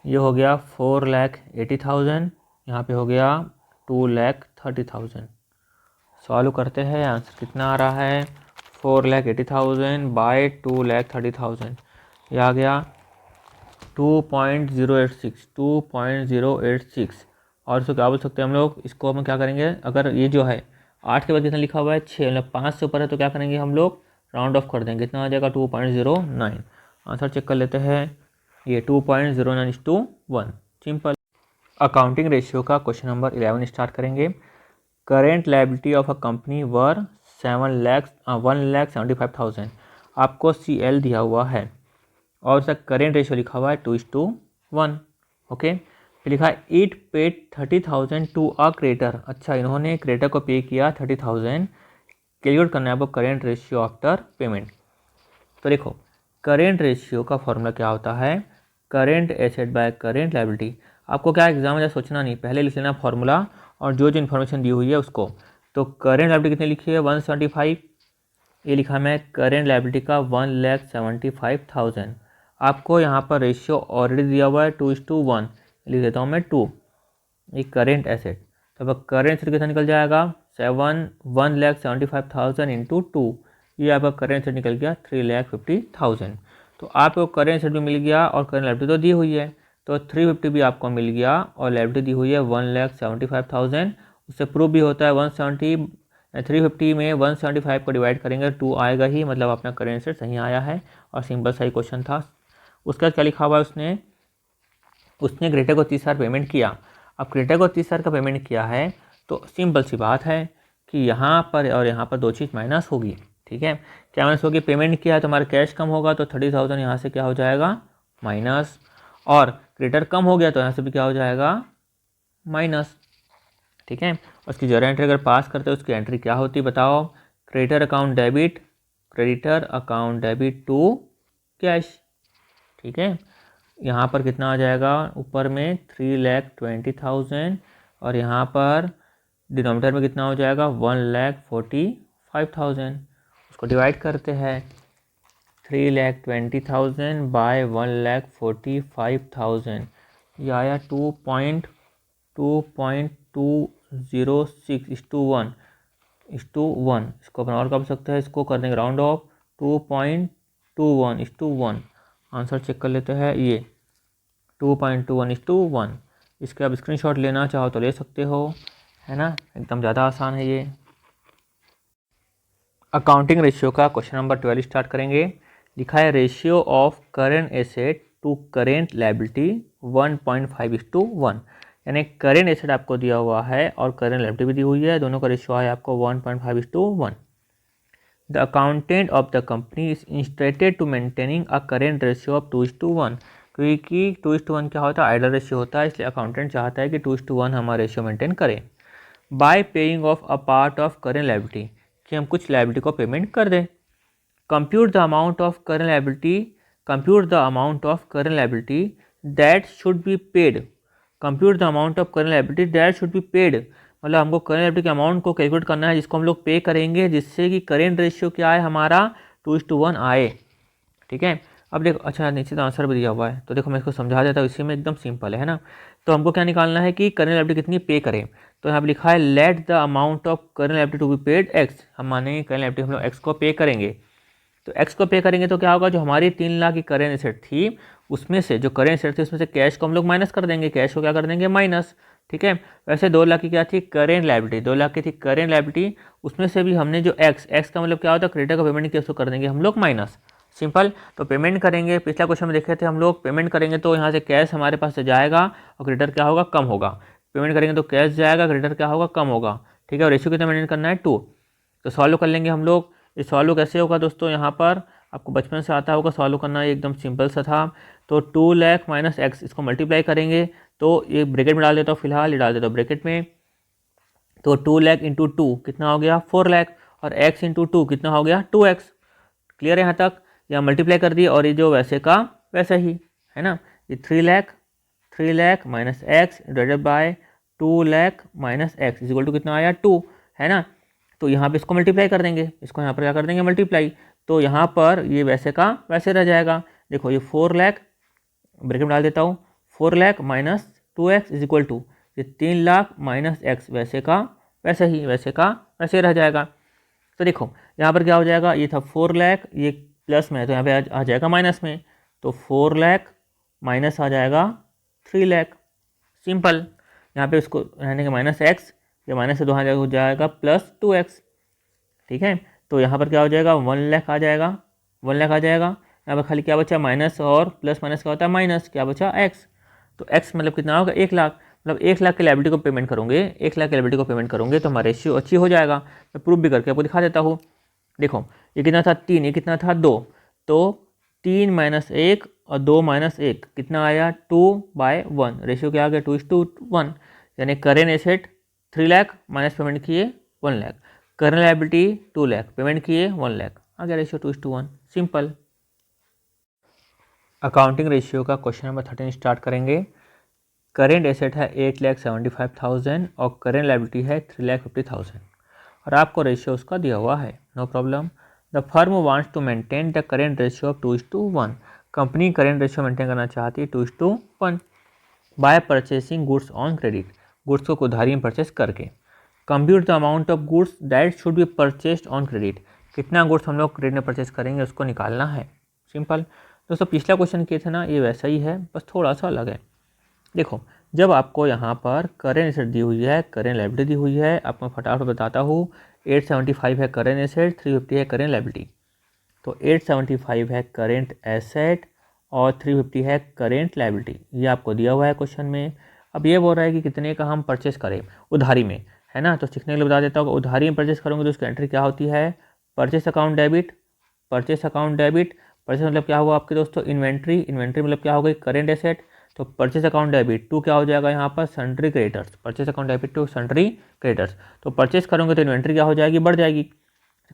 ये हो गया 4,80,000, यहाँ पे हो गया 2,30,000। सॉल्व करते हैं, आंसर कितना आ रहा है 4,80,000 बाय 2,30,000, ये आ गया 2.086 और इसको क्या बोल सकते हैं हम लोग, इसको हम क्या करेंगे, अगर ये जो है 8 के बाद कितना लिखा हुआ है 6, मतलब 5 से ऊपर है तो क्या करेंगे हम लोग राउंड ऑफ कर देंगे, कितना आ जाएगा 2.09। आंसर चेक कर लेते हैं, ये 2.09:1, सिंपल। अकाउंटिंग रेशियो का क्वेश्चन नंबर 11 स्टार्ट करेंगे। Current liability of a company were 1,75,000, आपको CL दिया हुआ है और उसका करेंट रेशियो लिखा हुआ है 2:1। ओके, फिर लिखा है it paid 30,000 to a creditor, अच्छा इन्होंने क्रेडिटर को पे किया 30,000, कैलकुलेट करना है आपको करेंट रेशियो आफ्टर पेमेंट। तो देखो करेंट रेशियो का फॉर्मूला क्या होता है, current asset by current liability. आपको क्या एग्जाम में सोचना नहीं, पहले लिख लेना फॉर्मूला और जो इन्फॉर्मेशन दी हुई है उसको। तो करेंट लायबिलिटी कितनी लिखी है 175, ये लिखा मैं करेंट लायबिलिटी का 1,75,000। आपको यहाँ पर रेशियो ऑलरेडी दिया हुआ है 2:1, लिख देता हूँ मैं 2, ये करेंट एसेट, तो अब करेंट एसेट कितना निकल जाएगा 1,75,000 इंटू 2, ये आपका करेंट एसेट निकल गया 3,50,000। तो आपको करेंट एसेट भी मिल गया और करेंट लायबिलिटी तो दी हुई है, तो 350 भी आपको मिल गया और लायबिलिटी दी हुई है 1,75,000। उससे प्रूव भी होता है 350 में 175 को डिवाइड करेंगे 2 आएगा ही, मतलब अपना करेंट एसेट सही आया है और सिंपल सा ही क्वेश्चन था। उसका क्या लिखा हुआ है, उसने क्रेडिटर को 30,000 पेमेंट किया। अब क्रेडिटर को 30,000 का पेमेंट किया है तो सिंपल सी बात है कि यहाँ पर और यहाँ पर दो चीज़ माइनस होगी, ठीक है। क्या माइनस होगी, पेमेंट किया है तो हमारा कैश कम होगा तो 30,000 यहाँ से क्या हो जाएगा माइनस, और क्रेडिटर कम हो गया तो यहाँ से भी क्या हो जाएगा माइनस, ठीक है। उसकी जरा एंट्री अगर पास करते हैं उसकी एंट्री क्या होती बताओ, creditor account debit to cash, ठीक है। यहाँ पर कितना आ जाएगा, ऊपर में 3,20,000 और यहाँ पर डिनोमिनेटर में कितना हो जाएगा 1,45,000। उसको डिवाइड करते हैं 3,20,000 बाय 1,45,000, ये आया 2.206:1। इसको अपन और कर सकते हैं, इसको कर देंगे राउंड ऑफ 2.21:1। आंसर चेक कर लेते हैं, ये 2.21:1। इसके आप स्क्रीनशॉट लेना चाहो तो ले सकते हो, है ना, एकदम ज़्यादा आसान है ये। अकाउंटिंग रेशियो का क्वेश्चन नंबर 12 स्टार्ट करेंगे। लिखा है ratio of current asset to current liability 1.5:1, यानी करेंट एसेट आपको दिया हुआ है और करेंट लायबिलिटी भी दी हुई है, दोनों का रेशियो है आपको 1.5:1। The accountant of the company is instructed to maintaining a current ratio of 2:1, क्योंकि 2:1 क्या होता है आइडल रेशियो होता है, इसलिए अकाउंटेंट चाहता है कि 2:1 हमारा रेशियो मेंटेन करें। Bye paying of a part of current liability, कि हम कुछ लायबिलिटी को पेमेंट कर दें। Compute the amount of current liability that should be paid, मतलब हमको करेंट लायबिलिटी के अमाउंट को कैलकुलेट करना है जिसको हम लोग पे करेंगे, जिससे कि करेंट रेशियो क्या आए हमारा 2:1 आए, ठीक है। अब देखो, अच्छा नीचे तो आंसर भी दिया हुआ है, तो देखो मैं इसको समझा देता हूँ, इसी में एकदम सिंपल है ना। तो हमको क्या निकालना है कि करेंट लायबिलिटी कितनी पे करें, तो यहाँ पर लिखा है let the amount of current liability to be paid x, हम माने करेंट लायबिलिटी हम लोग एक्स को पे करेंगे, तो एक्स को पे करेंगे तो क्या होगा, जो हमारी 3 लाख की करेंट एसेट थी उसमें से, जो करेंट एसेट थी उसमें से कैश को हम लोग माइनस कर देंगे, कैश को क्या कर देंगे माइनस, ठीक है। वैसे 2 लाख की क्या थी करेंट लायबिलिटी, 2 लाख की थी करेंट लायबिलिटी, उसमें से भी हमने जो एक्स का मतलब क्या होता है क्रेडिटर का पेमेंट किया उसको कर देंगे हम लोग माइनस, सिंपल। तो पेमेंट करेंगे, पिछला क्वेश्चन में देखे थे हम लोग, पेमेंट करेंगे तो यहाँ से कैश हमारे पास से जाएगा और क्रेडिटर क्या होगा कम होगा, पेमेंट करेंगे तो कैश जाएगा क्रेडिटर क्या होगा कम होगा, ठीक है। और रेशियो कितना मेंटेन करना है 2, तो सॉल्व कर लेंगे हम लोग। ये सॉल्व कैसे होगा दोस्तों, यहाँ पर आपको बचपन से आता होगा सॉल्व करना, ये एकदम सिंपल सा था। तो 2 लाख माइनस एक्स, इसको मल्टीप्लाई करेंगे तो ये ब्रैकेट में डाल देता हूँ, फिलहाल ये डाल देता हूँ ब्रैकेट में तो 2 लाख इंटू 2 कितना हो गया 4 लाख, और x इंटू 2 कितना हो गया 2x। क्लियर है यहाँ तक? या मल्टीप्लाई कर दिए और ये जो वैसे का वैसा ही है ना। ये 3 lakh minus x divided by 2 lakh minus x is equal to कितना आया 2, है ना। तो यहाँ पे इसको मल्टीप्लाई कर देंगे, इसको यहाँ पर क्या कर देंगे मल्टीप्लाई, तो यहाँ पर ये वैसे का वैसे रह जाएगा। देखो ये 4 लाख ब्रैकेट में डाल देता हूँ, 4 lakh minus 2x is equal to ये 3 लाख माइनस एक्स वैसे का वैसे ही वैसे का वैसे रह जाएगा। तो देखो यहाँ पर क्या हो जाएगा, ये था 4 लाख, ये प्लस में है तो यहाँ पे आ जाएगा माइनस में, तो 4 लाख माइनस आ जाएगा 3 लाख, सिंपल। यहाँ पे उसको रहने का माइनस एक्स, ये माइनस से 2 हो जाएगा प्लस 2x, ठीक है। तो यहाँ पर क्या हो जाएगा 1 लाख आ जाएगा, 1 लाख आ जाएगा। यहाँ पर खाली क्या बचा माइनस, और प्लस माइनस क्या होता है माइनस, क्या बचा एक्स, तो एक्स मतलब कितना होगा 1 लाख। मतलब 1 लाख के लायबिलिटी को पेमेंट करोगे, 1 लाख के लायबिलिटी को पेमेंट करोगे तो हमारा रेशियो अच्छी हो जाएगा। मैं प्रूफ भी करके आपको दिखा देता हूँ। देखो ये कितना था 3, ये कितना था 2, तो 3 माइनस 1 और 2 माइनस 1 कितना आया 2/1, रेशियो क्या आ गया 2:1। यानी current asset 3 lakh minus payment किए 1 lakh, current liability 2 lakh payment किए 1 लाख, आ गया रेशियो 2:1, सिंपल। अकाउंटिंग रेशियो का क्वेश्चन नंबर 13 स्टार्ट करेंगे। करेंट एसेट है 8,75,000 और करेंट लायबिलिटी है 3,50,000 और आपको रेशियो उसका दिया हुआ है, no problem. The firm wants to maintain the current ratio of 2:1। Company current ratio maintain करना चाहती है 2:1 by purchasing goods on credit, goods को उधारी में परचेस करके। Compute the amount of goods that should be purchased on credit, कितना goods हम लोग क्रेडिट में परचेस करेंगे उसको निकालना है, सिंपल। दोस्तों पिछला क्वेश्चन किए थे ना, ये वैसा ही है बस थोड़ा सा अलग है। देखो जब आपको यहाँ पर करेंट एसेट दी हुई है, करेंट लायबिलिटी दी हुई है, आपको फटाफट बताता हूँ। 875 है करेंट एसेट, 350 है करेंट लायबिलिटी। तो 875 है करेंट एसेट और 350 है करेंट लायबिलिटी, ये आपको दिया हुआ है क्वेश्चन में। अब ये बोल रहा है कि कितने का हम परचेस करें उधारी में, है ना। तो सीखने के लिए बता देता हूँ, उधारी में परचेस करोगे तो उसकी एंट्री क्या होती है, purchase account debit, purchase account debit. Purchase मतलब क्या हुआ आपके दोस्तों इन्वेंट्री, इन्वेंट्री मतलब क्या हो गई करेंट एसेट। तो परचेस अकाउंट डेबिट टू क्या हो जाएगा यहाँ पर sundry creditors, purchase account debit to sundry creditors. तो परचेस करोगे तो इन्वेंट्री क्या हो जाएगी बढ़ जाएगी,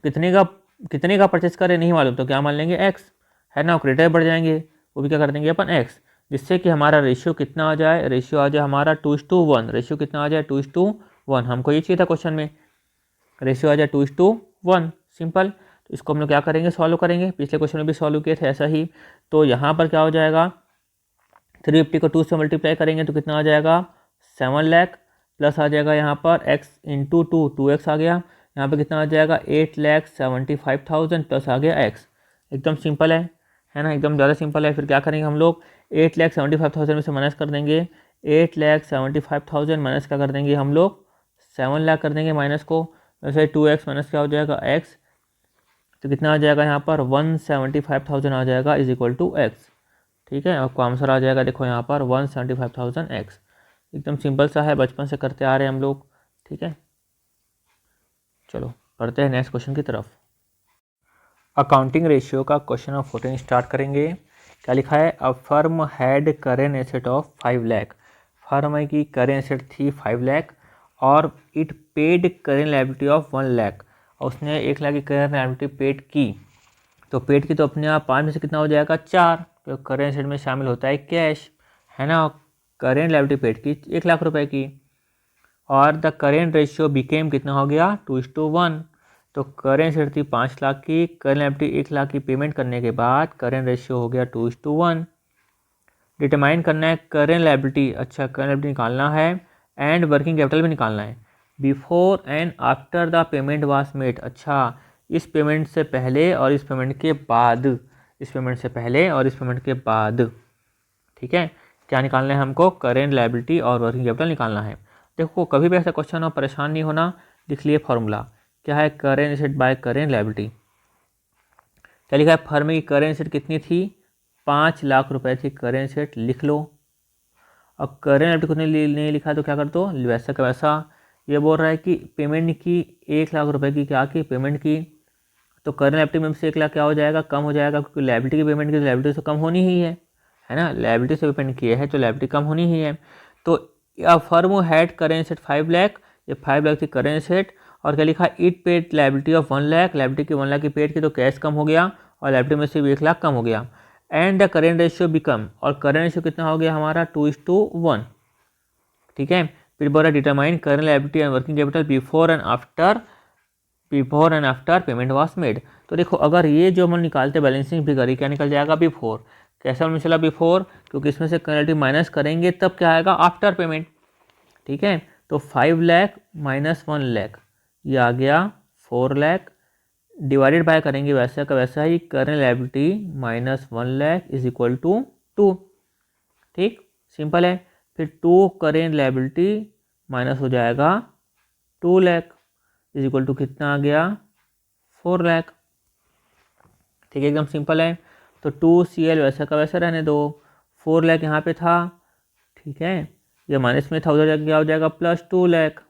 कितने का परचेस करें नहीं मालूम तो क्या मान लेंगे एक्स, है ना। क्रेडिटर बढ़ जाएंगे वो भी क्या कर देंगे अपन एक्स, जिससे कि हमारा रेशियो कितना आ जाए, रेशियो आ जाए हमारा 2:1, रेशियो कितना आ जाए 2:1, हमको ये चाहिए था क्वेश्चन में, रेशियो आ जाए 2:1, सिंपल। तो इसको हम लोग क्या करेंगे सॉल्व करेंगे, पिछले क्वेश्चन में भी सॉल्व किए थे ऐसा ही। तो यहाँ पर क्या हो जाएगा 350 को 2 से मल्टीप्लाई करेंगे तो कितना आ जाएगा 7 लाख, प्लस आ जाएगा यहाँ पर x इंटू 2x आ गया, यहाँ पर कितना आ जाएगा 8,75,000 प्लस आ गया x, एकदम सिंपल है ना, एकदम ज़्यादा सिंपल है। फिर क्या करेंगे हम लोग 8,75,000 में से माइनस कर देंगे, 8,75,000 माइनस क्या कर देंगे हम लोग 7 लाख कर देंगे माइनस को, वैसे 2x माइनस क्या हो जाएगा x, तो कितना आ जाएगा यहाँ पर 175,000 आ जाएगा इज इक्वल टू एक्स, ठीक है। आपको आंसर आ जाएगा देखो यहाँ पर 175,000 एक्स, एकदम सिंपल सा है, बचपन से करते आ रहे हैं हम लोग, ठीक है। चलो बढ़ते हैं नेक्स्ट क्वेश्चन की तरफ। अकाउंटिंग रेशियो का क्वेश्चन नंबर 14 स्टार्ट करेंगे। क्या लिखा है, a firm had current asset of 5 lakh, firm की करेंट एसेट थी 5 लाख और it paid current liability of 1 lakh, और उसने 1 लाख की करेंट लायबिलिटी पेड की। तो पेड की तो अपने आप 5 में से कितना हो जाएगा 4, तो करेंट एसेट में शामिल होता है कैश, है ना। करेंट लायबिलिटी पेड की 1 लाख रुपए की, और द करेंट रेशियो बिकेम कितना हो गया 2:1। तो करेंट एसेट थी 5 लाख की, करेंट लायबिलिटी 1 लाख की पेमेंट करने के बाद करेंट रेशियो हो गया 2:1। डिटरमाइन करना है करेंट लायबिलिटी, अच्छा करेंट लायबिलिटी निकालना है एंड वर्किंग कैपिटल भी निकालना है, before and after the payment was made, अच्छा इस पेमेंट से पहले और इस पेमेंट के बाद, इस पेमेंट से पहले और इस पेमेंट के बाद, ठीक है। क्या निकालना है हमको करेंट लायबिलिटी और वर्किंग कैपिटल निकालना है। देखो कभी भी ऐसा क्वेश्चन हो परेशान नहीं होना, लिख लिए फॉर्मूला क्या है current asset by current liability. क्या लिखा है फर्म की करेंट एसेट कितनी थी 5 लाख रुपए थी करेंट एसेट, लिख लो। अब करेंट लायबिलिटी कुछ नहीं लिखा तो क्या कर दो वैसा का वैसा। ये बोल रहा है कि पेमेंट की 1 लाख रुपए की क्या की पेमेंट की, तो करेंट लायबिलिटी में से 1 लाख क्या हो जाएगा कम हो जाएगा, क्योंकि लायबिलिटी की पेमेंट की लायबिलिटी से कम होनी ही है ना, लायबिलिटी से पेमेंट किए है तो लायबिलिटी कम होनी ही है। तो firm had current asset 5 lakh, ये 5 लाख थी करेंट एसेट, और क्या लिखा, it paid liability of 1 lakh, liability की 1 लाख की पेड की तो कैश कम हो गया और लाइबिलिटी में से भी 1 लाख कम हो गया। And the current ratio become, और करेंट रेशियो कितना हो गया हमारा 2:1। ठीक है, फिर बोला determine current liability and working capital before and after payment was made. तो देखो अगर ये जो हम निकालते बैलेंसिंग फिगर, क्या निकल जाएगा बिफोर, कैसा हमने चला बिफोर, क्योंकि इसमें से करेंट माइनस करेंगे तब क्या आएगा आफ्टर पेमेंट। ठीक है, तो 5 लाख माइनस 1 लाख ये आ गया 4 लाख, डिवाइडेड बाय करेंगे वैसा का वैसा ही, current liability minus 1 lakh is equal to 2। ठीक, सिंपल है। फिर 2 करेंट लायबिलिटी माइनस हो जाएगा 2 लाख इज इक्वल टू कितना आ गया 4 लाख। ठीक है, एकदम सिंपल है। तो 2CL वैसा का वैसा रहने दो, 4 लाख यहाँ पे था। ठीक है, ये माइनस में था, उधर जाके क्या हो जाएगा प्लस 2 लाख,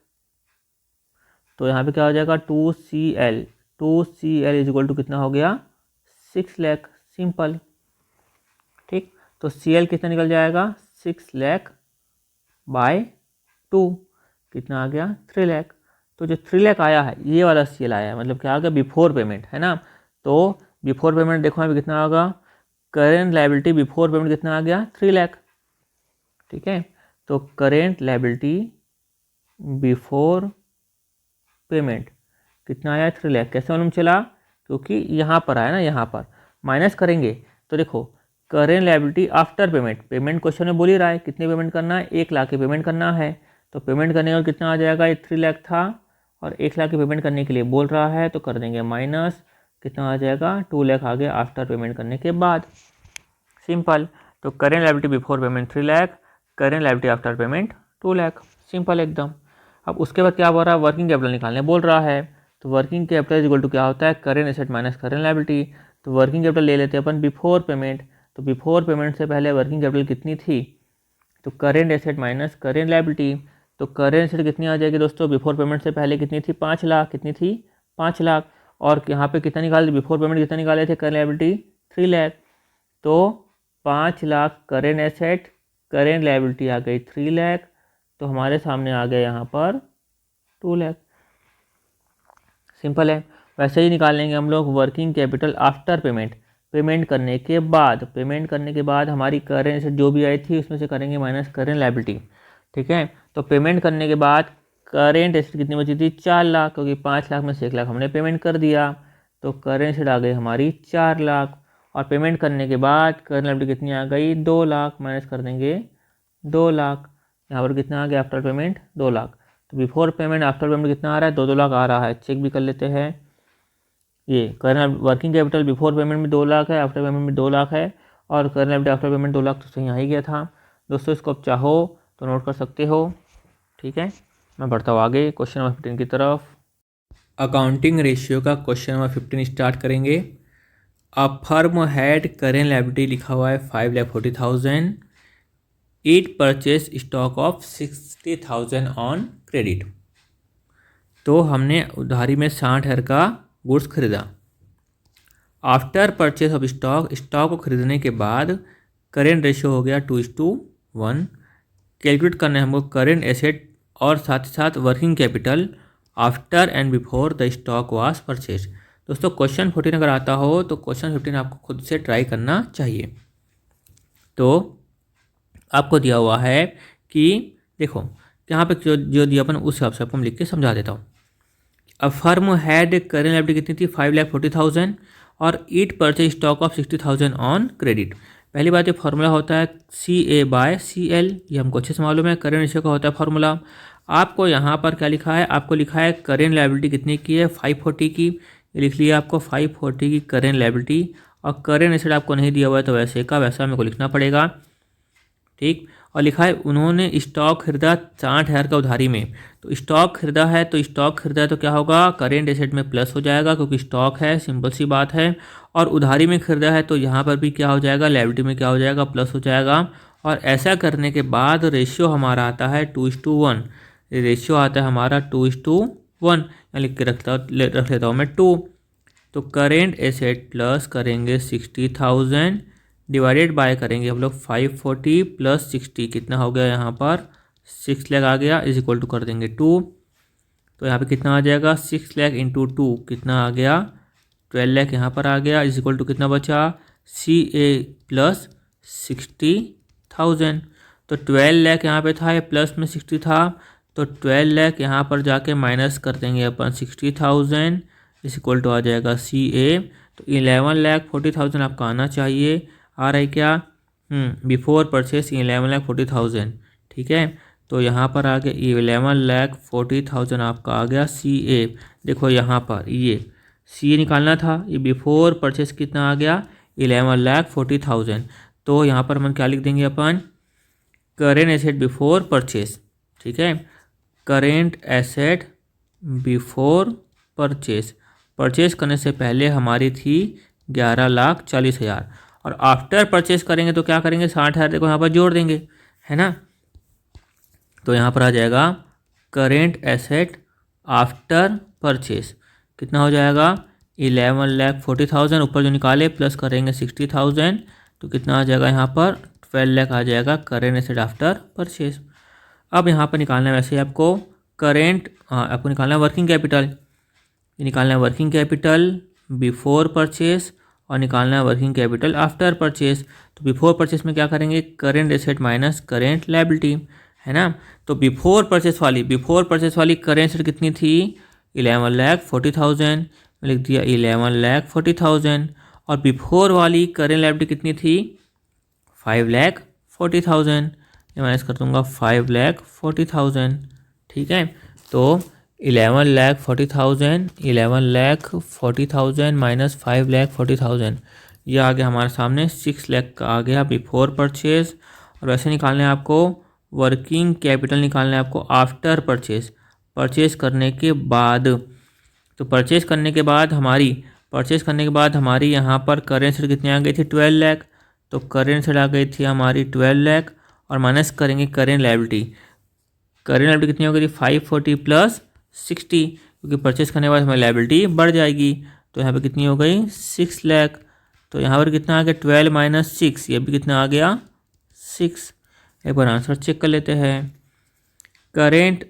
तो यहाँ पे क्या हो जाएगा 2CL इज इक्वल टू कितना हो गया 6 लाख, सिंपल। ठीक, तो CL कितना निकल जाएगा 6 लाख बाय 2, कितना आ गया 3 लाख। तो जो 3 लाख आया है ये वाला CL आया है, मतलब क्या आ गया बिफोर पेमेंट, है ना। तो बिफोर पेमेंट देखो यहाँ पे कितना होगा, करेंट लायबिलिटी बिफोर पेमेंट कितना आ गया 3 लाख। ठीक है, तो करेंट लायबिलिटी बिफोर पेमेंट कितना आया 3 लाख। कैसे मालूम चला, क्योंकि यहाँ पर आया ना, यहाँ पर माइनस करेंगे तो देखो current liability after payment, payment question में बोल ही रहा है कितने पेमेंट करना है, 1 लाख की पेमेंट करना है। तो पेमेंट करने का कितना आ जाएगा, ये 3 लाख था और 1 लाख की पेमेंट करने के लिए बोल रहा है, तो कर देंगे माइनस, कितना आ जाएगा 2 लाख आ गया आफ्टर पेमेंट करने के बाद, सिंपल। तो current liability before payment 3 lakh, current liability after payment 2 lakh, simple एकदम। अब उसके बाद क्या बोल रहा है, वर्किंग कैपिटल निकालने बोल रहा है। तो वर्किंग कैपिटल इक्वल टू क्या होता है, current asset minus current liability. तो वर्किंग कैपिटल ले लेते हैं अपन बिफोर पेमेंट, तो बिफोर पेमेंट से पहले वर्किंग कैपिटल कितनी थी, तो current asset minus current liability. तो करेंट एसेट कितनी आ जाएगी दोस्तों, बिफोर पेमेंट से पहले कितनी थी 5 लाख, कितनी थी 5 लाख, और यहाँ पे कितना निकाले बिफोर पेमेंट कितना निकाले थे करेंट लायबिलिटी 3 लाख। तो 5 lakh current asset, current liability आ गई 3 लाख, तो हमारे सामने आ गया यहाँ पर 2 लाख, सिंपल है। वैसे ही निकाल लेंगे हम लोग working capital after payment, payment करने के बाद हमारी करेंट एसेट जो भी आई थी उसमें से करेंगे माइनस करेंट लायबिलिटी। ठीक है, तो पेमेंट करने के बाद करेंट एसेट कितनी बची थी 4 लाख, क्योंकि 5 लाख में से 1 लाख हमने पेमेंट कर दिया, तो करेंट एसेट आ गई हमारी 4 लाख। और पेमेंट करने के बाद करेंट लायबिलिटी कितनी आ गई 2 लाख, माइनस कर देंगे 2 लाख, यहाँ पर कितना आ गया आफ्टर पेमेंट 2 लाख। तो बिफोर पेमेंट आफ्टर पेमेंट कितना आ रहा है 2 लाख आ रहा है, चेक भी कर लेते हैं। ये current working capital before payment में 2 लाख है, आफ्टर पेमेंट में 2 लाख है, और current liability after payment 2 lakh तो सही आ ही गया था। दोस्तों इसको आप चाहो तो नोट कर सकते हो। ठीक है, मैं बढ़ता हूँ आगे क्वेश्चन नंबर 15 की तरफ। अकाउंटिंग रेशियो का क्वेश्चन नंबर 15 स्टार्ट करेंगे। A firm had current liability लिखा हुआ है 5,40,000, it purchase stock of 60,000 on credit. तो हमने उधारी में 60,000 का गुड्स खरीदा। आफ्टर परचेज ऑफ स्टॉक को खरीदने के बाद करेंट रेशियो हो गया 2:1। कैलकुलेट करना है हमको करेंट एसेट और साथ ही साथ working capital after and before the stock was purchase. दोस्तों क्वेश्चन 14 अगर आता हो तो क्वेश्चन 15 आपको खुद से ट्राई करना चाहिए। तो आपको दिया हुआ है कि देखो यहाँ पे जो दिया अपन उस हिसाब से आपको लिख के समझा देता हूँ। A firm had current liability कितनी थी 5,40,000 और it purchase stock of 60,000 on credit. पहली बात ये फार्मूला होता है CA/CL, ये हमको अच्छे से मालूम है। करेंट रेशियो का होता है फार्मूला। आपको यहाँ पर क्या लिखा है, आपको लिखा है करेंट लायबिलिटी कितनी की है 540 की, ये लिख लिया आपको 540 की करेंट लायबिलिटी, और करेंट एसेट आपको नहीं दिया हुआ है तो वैसे का वैसा मेरे को लिखना पड़ेगा। ठीक, और लिखा है उन्होंने स्टॉक खरीदा 60,000 का उधारी में। तो स्टॉक खरीदा है तो क्या होगा करेंट एसेट में प्लस हो जाएगा, क्योंकि स्टॉक है, सिंपल सी बात है। और उधारी में खरीदा है तो यहाँ पर भी क्या हो जाएगा लायबिलिटी में क्या हो जाएगा प्लस हो जाएगा। और ऐसा करने के बाद रेशियो हमारा आता है 2:1, रेशियो आता है हमारा 2:1, यहाँ लिख के रख लेता हूँ मैं 2। तो करेंट एसेट प्लस करेंगे 60,000 डिवाइडेड बाय करेंगे हम लोग 540 + 60, कितना हो गया यहाँ पर 6 लाख आ गया, इज इक्वल टू कर देंगे 2। तो यहाँ पे कितना आ जाएगा 6 लाख इंटू 2 कितना आ गया 12 लाख यहाँ पर आ गया इज इक्वल टू कितना बचा CA प्लस 60,000। तो 12 लाख यहाँ पे था, ये प्लस में 60 था, तो 12 लाख यहाँ पर जाके माइनस कर देंगे अपन 60,000 इज इक्वल टू आ जाएगा CA। तो 11,40,000 आपका आना चाहिए। आ रहा है क्या? Before purchase 11,40,000। ठीक है, तो यहाँ पर आ गया 11,40,000 आपका आ गया CA। देखो यहाँ पर ये CA निकालना था, ये बिफोर परचेस कितना आ गया 11,40,000। तो यहाँ पर हम क्या लिख देंगे अपन करेंट एसेट बिफोर परचेस। ठीक है, current asset before purchase, purchase करने से पहले हमारी थी 11,40,000 और आफ्टर परचेस करेंगे तो क्या करेंगे 60,000 देखो यहाँ पर जोड़ देंगे, है ना। तो यहाँ पर आ जाएगा करेंट एसेट आफ्टर परचेस कितना हो जाएगा 11,40,000, ऊपर जो निकाले प्लस करेंगे 60,000 तो कितना आ जाएगा यहाँ पर 12 लाख आ जाएगा करेंट एसेट आफ्टर परचेस। अब यहाँ पर निकालना है वैसे आपको करेंट, आपको निकालना है वर्किंग कैपिटल, ये निकालना है वर्किंग कैपिटल बिफोर परचेस और निकालना है वर्किंग कैपिटल आफ्टर परचेस। तो बिफोर परचेस में क्या करेंगे current asset minus current liability, है ना। तो बिफोर परचेस वाली करेंट एसेट कितनी थी 11,40,000, लिख दिया 11,40,000 और बिफोर वाली करेंट लायबिलिटी कितनी थी 5,40,000, ये माइनस कर दूंगा 5,40,000। ठीक है, तो 11,40,000 माइनस 5,40,000 ये आ गया हमारे सामने 6 लाख का आ गया बिफोर परचेज। और वैसे निकालना है आपको वर्किंग कैपिटल, निकालना है आपको आफ्टर परचेज, परचेज करने के बाद। तो परचेज करने के बाद हमारी यहाँ पर करेंट एसेट कितनी आ गई थी 12 लाख, तो करेंट एसेट आ गई थी हमारी 12 लाख और माइनस करेंगे करेंट लायबिलिटी, कितनी हो गई थी 540 प्लस 60 क्योंकि परचेज करने के बाद हमारी लायबिलिटी बढ़ जाएगी। तो यहाँ पे कितनी हो गई 6 लाख, तो यहाँ पर कितना आ गया 12 माइनस 6, ये भी कितना आ गया 6। एक बार आंसर चेक कर लेते हैं। Current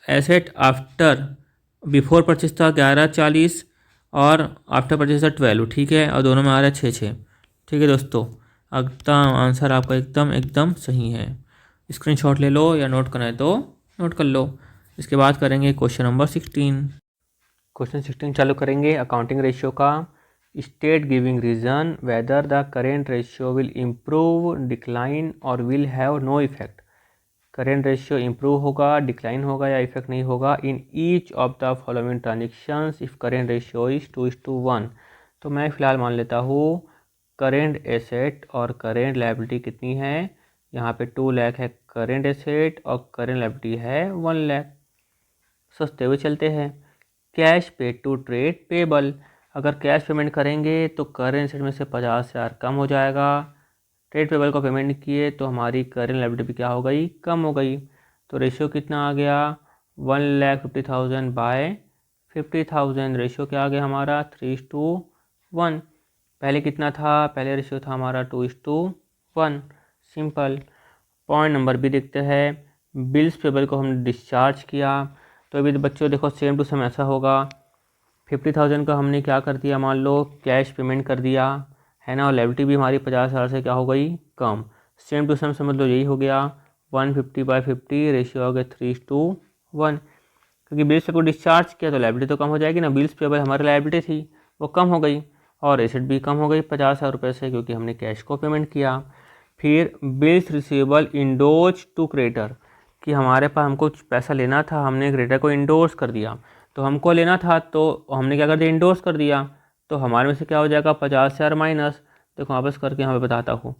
asset after before purchase था 11,40 और आफ्टर परचेज था 12, ठीक है, और दोनों में आ रहा है 6,6। ठीक है दोस्तों, एकदम आंसर आपका एकदम सही है। स्क्रीनशॉट ले लो या नोट करना है तो नोट कर लो। इसके बाद करेंगे क्वेश्चन नंबर 16। क्वेश्चन 16 चालू करेंगे अकाउंटिंग रेशियो का। State giving reason whether the current ratio will improve, decline और will have no effect. Current ratio improve होगा, डिक्लाइन होगा या इफेक्ट नहीं होगा in each of the following transactions if current ratio is 2:1। तो मैं फ़िलहाल मान लेता हूँ करेंट एसेट और करेंट लायबिलिटी कितनी है, यहाँ पे 2 लाख है करेंट एसेट और करेंट लायबिलिटी है 1 लाख। सस्ते हुए चलते हैं। कैश पे टू ट्रेड पेबल, अगर कैश पेमेंट करेंगे तो करेंट एसेट में से 50,000 कम हो जाएगा, ट्रेड पेबल को पेमेंट किए तो हमारी करेंट लायबिलिटी भी क्या हो गई कम हो गई। तो रेशियो कितना आ गया 1,50,000 बाय 50,000, रेशियो क्या आ गया हमारा 3:1। पहले कितना था, पहले रेशियो था हमारा 2:1। सिंपल। पॉइंट नंबर बी देखते हैं। बिल्स पेबल को हमने डिस्चार्ज किया, तो अभी बच्चों देखो सेम टू सेम ऐसा होगा। 50,000 का हमने क्या कर दिया, मान लो कैश पेमेंट कर दिया, है ना, और लायबिलिटी भी हमारी 50,000 से क्या हो गई कम। सेम टू सेम समझ लो यही हो गया 150/50, रेशियो हो गया 3:1। क्योंकि बिल्स पे को डिस्चार्ज किया तो लायबिलिटी तो कम हो जाएगी ना, बिल्स पेबल हमारी लायबिलिटी थी वो कम हो गई और एसेट भी कम हो गई 50,000 रुपये से, क्योंकि हमने कैश को पेमेंट किया। फिर bills receivable endorsed to creditor, कि हमारे पास हमको कुछ पैसा लेना था, हमने क्रेडिटर को इंडोर्स कर दिया, तो हमको लेना था तो हमने क्या कर दिया इंडोर्स कर दिया, तो हमारे में से क्या हो जाएगा 50,000 माइनस, देखो वापस करके यहाँ पे बताता हूँ।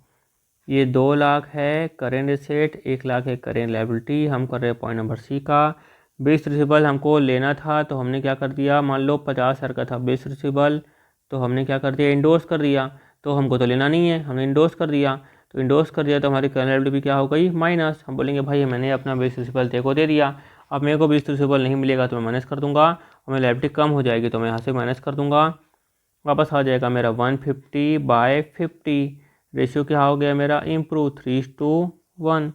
ये 2 लाख है करेंट एसेट, 1 लाख है करेंट लायबिलिटी। हम कर रहे हैं पॉइंट नंबर सी का। बिल्स रिसीवेबल हमको लेना था तो हमने क्या कर दिया, मान लो 50,000 का था बिल्स रिसीवेबल, तो हमने क्या कर दिया इंडोर्स कर दिया, तो हमको तो लेना नहीं है, हमने इंडोर्स कर दिया, तो इंडोर्स कर दिया तो हमारी करंट लायबिलिटी भी क्या हो गई माइनस। हम बोलेंगे भाई मैंने अपना बिल्स रिसीवेबल तेरे को दे दिया, अब मेरे को बिल्स रिसीवेबल नहीं मिलेगा तो मैं माइनस कर दूंगा, और मेरी लायबिलिटी कम हो जाएगी तो मैं यहाँ से माइनस कर दूंगा। वापस आ जाएगा मेरा 150/50, रेशियो क्या हो गया मेरा इम्प्रूव 3:1।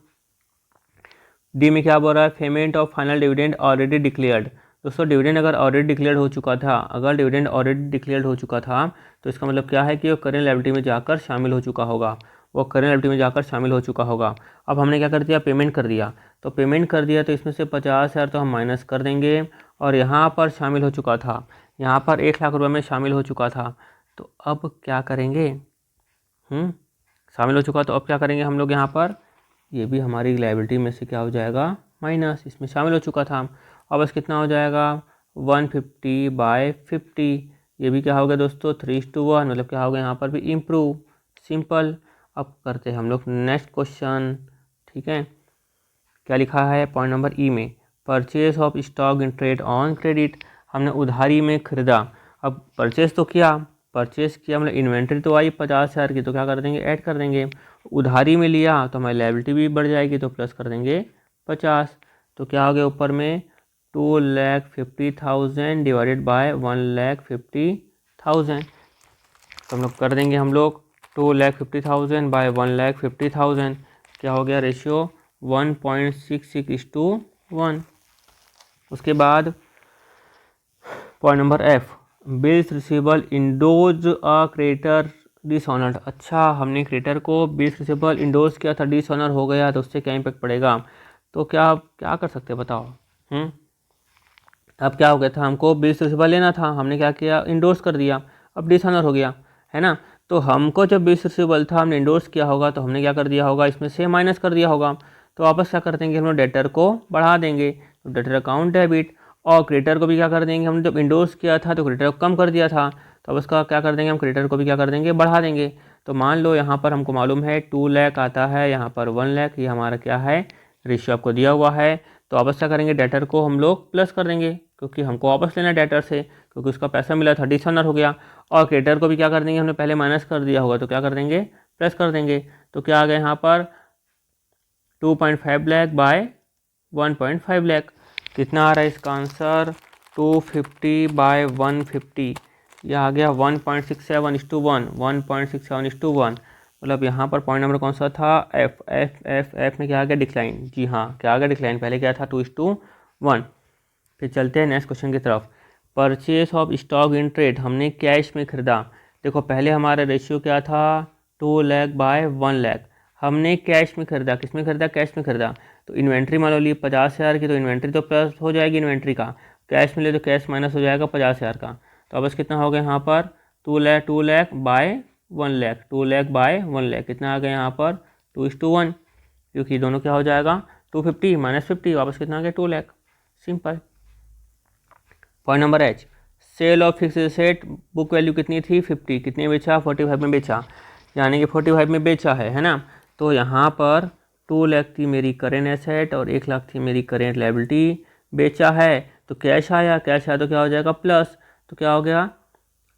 डी में क्या बोल रहा है, payment of final dividend already declared, दोस्तों डिविडेंड अगर ऑलरेडी डिक्लेयर हो चुका था, अगर डिविडेंड ऑलरेडी डिक्लेयर हो चुका था तो इसका मतलब क्या है कि वो करेंट लायबिलिटी में जाकर शामिल हो चुका होगा, वो करेंट लायबिलिटी में जाकर शामिल हो चुका होगा। अब हमने क्या कर दिया, पेमेंट कर दिया। तो पेमेंट कर दिया तो इसमें से 50,000 तो हम माइनस कर देंगे, और यहाँ पर शामिल हो चुका था, यहाँ पर 1,00,000 रुपये में शामिल हो चुका था। तो अब क्या करेंगे, शामिल हो चुका, तो अब क्या करेंगे हम लोग यहाँ पर, ये भी हमारी लायबिलिटी में से क्या हो जाएगा, माइनस, इसमें शामिल हो चुका था। अब बस कितना हो जाएगा, 150/50, ये भी क्या हो गया दोस्तों, 3:1, मतलब क्या हो गया यहाँ पर भी इम्प्रूव, सिंपल। अब करते हैं हम लोग नेक्स्ट क्वेश्चन, ठीक है। क्या लिखा है पॉइंट नंबर ई में, purchase of stock in trade on credit, हमने उधारी में खरीदा। अब परचेज तो किया, परचेज किया मतलब इन्वेंट्री तो आई 50,000 की, तो क्या कर देंगे, ऐड कर देंगे। उधारी में लिया तो हमारी लायबिलिटी भी बढ़ जाएगी, तो प्लस कर देंगे 50। तो क्या हो गया ऊपर में, 2,50,000 डिवाइडेड बाय 1,50,000। तो हम लोग कर देंगे हम लोग 2,50,000 बाय 1,50,000, क्या हो गया रेशियो 1.66:1। उसके बाद point number F, bills receivable indoors a creditor dishonoured. अच्छा, हमने क्रेडिटर को बिल्स रिसीवेबल इंडोज किया था, डिसऑनर हो गया, तो उससे क्या इम्पैक्ट पड़ेगा। तो क्या क्या कर सकते हैं बताओ। अब क्या हो गया था, हमको बिल्स रिसीवेबल लेना था, हमने क्या किया, इंडोर्स कर दिया, अब डिसऑनर हो गया, है ना। तो हमको जब बिल्स रिसीवेबल था, हमने इंडोर्स किया होगा, तो हमने क्या कर दिया होगा, इसमें से माइनस कर दिया होगा। तो वापस क्या कर देंगे, हम लोग डेटर को बढ़ा देंगे, तो डेटर अकाउंट डेबिट, और क्रेडिटर को भी क्या कर देंगे, हमने जब इंडोर्स किया था तो क्रेडिटर को कम कर दिया था, तो अब उसका क्या कर देंगे, हम क्रेडिटर को भी क्या कर देंगे, बढ़ा देंगे। तो मान लो यहाँ पर हमको मालूम है 2 लाख आता है, यहाँ पर 1 लाख, ये हमारा क्या है, रेशियो आपको दिया हुआ है। तो वापस क्या करेंगे, डेटर को हम लोग प्लस कर देंगे, क्योंकि हमको वापस लेना है डेटर से, क्योंकि उसका पैसा मिला था, डिसऑनर हो गया। और क्रेडिटर को भी क्या कर देंगे, हमने पहले माइनस कर दिया होगा, तो क्या कर देंगे, प्लस कर देंगे। तो क्या आ गया यहाँ पर 2.5 लाख बाय 1.5 लाख, कितना आ रहा है इसका आंसर, 250/150, यह आ गया 1.67:1, 1.67:1। मतलब यहाँ पर पॉइंट नंबर कौन सा था, एफ एफ एफ एफ में क्या आ गया, डिक्लाइन। जी हाँ, क्या आ गया, डिक्लाइन, पहले क्या था 2:1। फिर चलते हैं नेक्स्ट क्वेश्चन की तरफ। Purchase of stock in trade, हमने कैश में खरीदा। देखो पहले हमारा रेशियो क्या था, 2 लाख बाय 1 लाख, हमने कैश में खरीदा, किस में खरीदा, कैश में खरीदा। तो इन्वेंट्री मान लो ली 50,000 की, तो इन्वेंट्री तो प्लस हो जाएगी इन्वेंट्री का, कैश में ले तो कैश माइनस हो जाएगा 50,000 का। तो अब बस कितना हो गया यहाँ पर, 2 लाख बाय 1 लाख, 2 लाख बाय 1 लाख, कितना आ गया यहाँ पर 2:1, क्योंकि दोनों क्या हो जाएगा 250 - 50, वापस कितना आ गया 2 lakh, simple. Point number H, sale of fix asset, book value कितनी थी 50, कितने बेचा 45 में बेचा, यानी कि 45 में बेचा है ना। तो यहाँ पर 2 लाख थी मेरी करेंट एसेट और 1 लाख थी मेरी करेंट लायबिलिटी, बेचा है तो कैश आया, कैश आया तो क्या हो जाएगा प्लस, तो क्या हो गया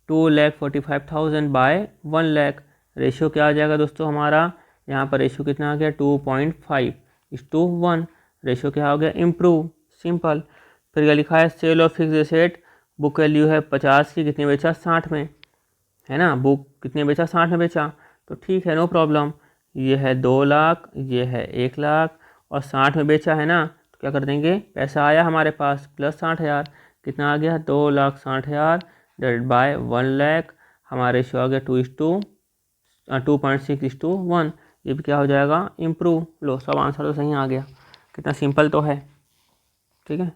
2,45,000 बाय 1 लाख, रेशियो क्या आ जाएगा दोस्तों हमारा, यहाँ पर रेशियो कितना आ गया 2.5:1, रेशियो क्या हो गया इम्प्रूव, सिंपल। फिर क्या लिखा है, sale of fix asset, book value है 50 की, कितने बेचा 60 में, है ना, बुक कितने बेचा 60 में बेचा, तो ठीक है, नो प्रॉब्लम। ये है 2 लाख, ये है 1 लाख, और 60 में बेचा है ना, तो क्या कर देंगे, पैसा आया हमारे पास प्लस 60,000, कितना आ गया 2,60,000 डिवाइडेड बाय 1 लाख, हमारा रेशियो आ गया 2.6:1, ये भी क्या हो जाएगा इम्प्रूव। लो सब आंसर तो सही आ गया, कितना सिंपल तो है, ठीक है।